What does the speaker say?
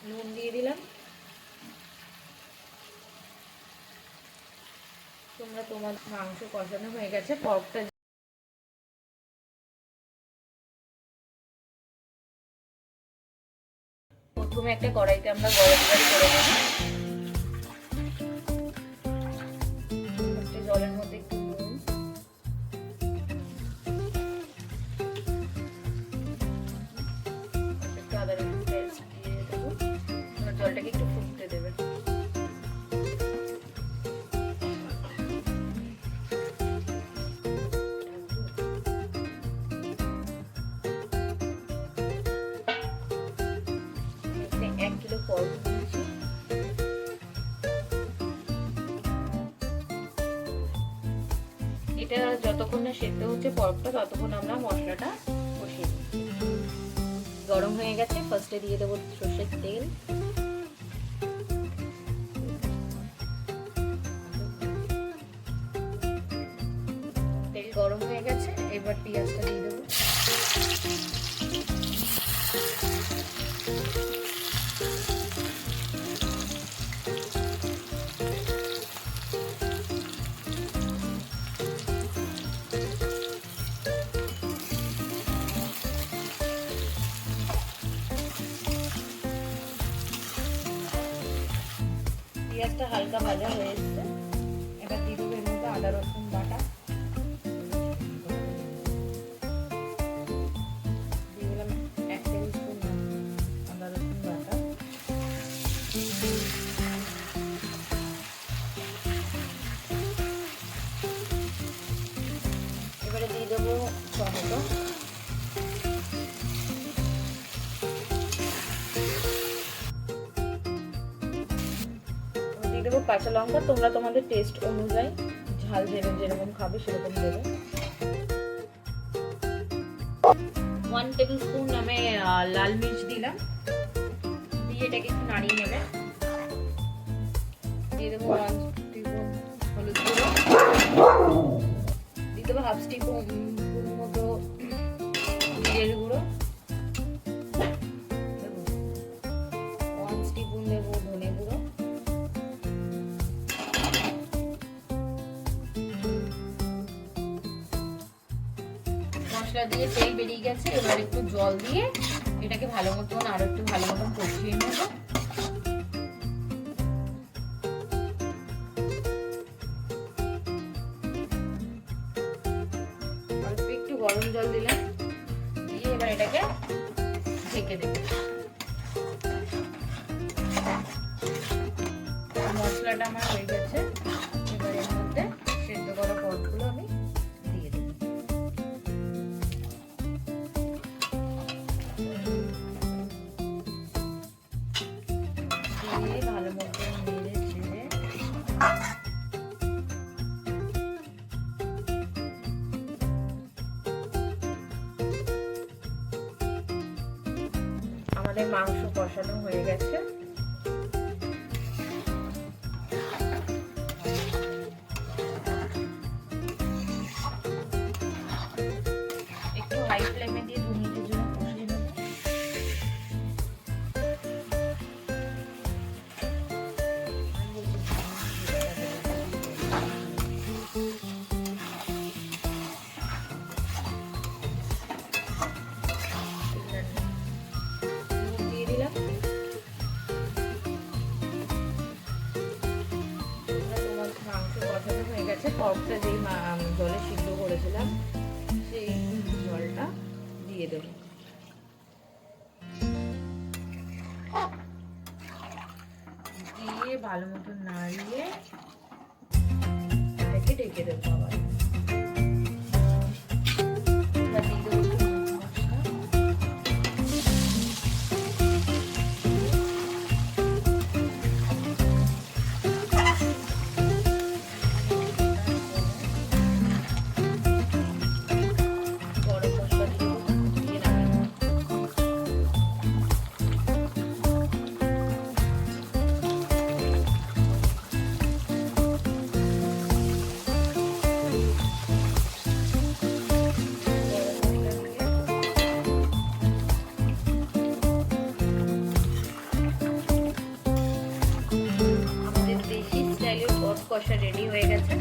নুন দিয়ে দিলাম। তোমার মাংস কষানো হয়ে গেছে, পর্কটা প্রথমে একটা কড়াইতে আমরা গরম জল করে নেব। জলের মধ্যে একটু নুন, একটু আদা রসুন পেস্ট দিয়ে দেবো। জলটাকে একটু ফুটতে দেবেন। এখানে 1 কিলো পর্ক নিয়েছি। এটা যতক্ষণ না সেদ্ধ হচ্ছে পর্কটা, ততক্ষণ আমরা মশলাটা কষিয়ে নিই। গরম হয়ে গেছে, ফার্স্টে দিয়ে দেবো সর্ষের তেল। তেল গরম হয়ে গেছে, এবার পেঁয়াজটা দিয়ে দেবো। পেঁয়াজটা হালকা ভাজা হয়ে এসেছে, এবার দিয়ে দেবো এর মধ্যে আদা রসুন বাটা। দিয়ে দিলাম 1 টেবিল স্পুন আদা রসুন বাটা। এবারে দিয়ে দেবো টমেটো। দেবো কাঁচা লঙ্কা, তোমরা তোমাদের টেস্ট অনুযায়ী ঝাল দেবে, যেরকম খাবে সেরকম দেবে। 1 টেবিল স্পুন আমি লাল মির্চ দিলাম, দিয়ে এটাকে একটু নাড়িয়ে নেবে। দিয়ে দেবো 1 টিস্পুন হলুদ গুঁড়ো, দিয়ে দেবো হাফ টিস্পুন মতো জিরের গুঁড়ো, 1 টিস্পুন দেবো ধনে গুঁড়ো, মশলা দিয়ে তেল বেরিয়ে গেছে। এবার একটু জল দিয়ে এটাকে ভালো মতন আরো একটু ভালো মতন কষিয়ে নেব। অল্প একটু গরম জল দিলাম, দিয়ে এবার এটাকে ঢেকে দেব। মশলাটা আমার হয়ে গেছে, এবার এর মধ্যে সেদ্ধ করা পর্কগুলো আমি দিয়ে দেব। দিয়ে ভালো মতো নেড়ে চেড়ে আমাদের মাংস কষানো হয়ে গেছে। একটু হাই ফ্লেমে দিয়ে 2 মিনিটের জন্য কষিয়ে নেব। দিয়ে দিলাম। তোমার মাংস কষানো হয়ে গেছে, পর্কটা যেই জলে সিদ্ধ করেছিলাম সেই জলটা দিয়ে দেবো। দিয়ে ভালো মতো নাড়িয়ে এটাকে ঢেকে দেবো আবার। কষা রেডি হয়ে গেছে।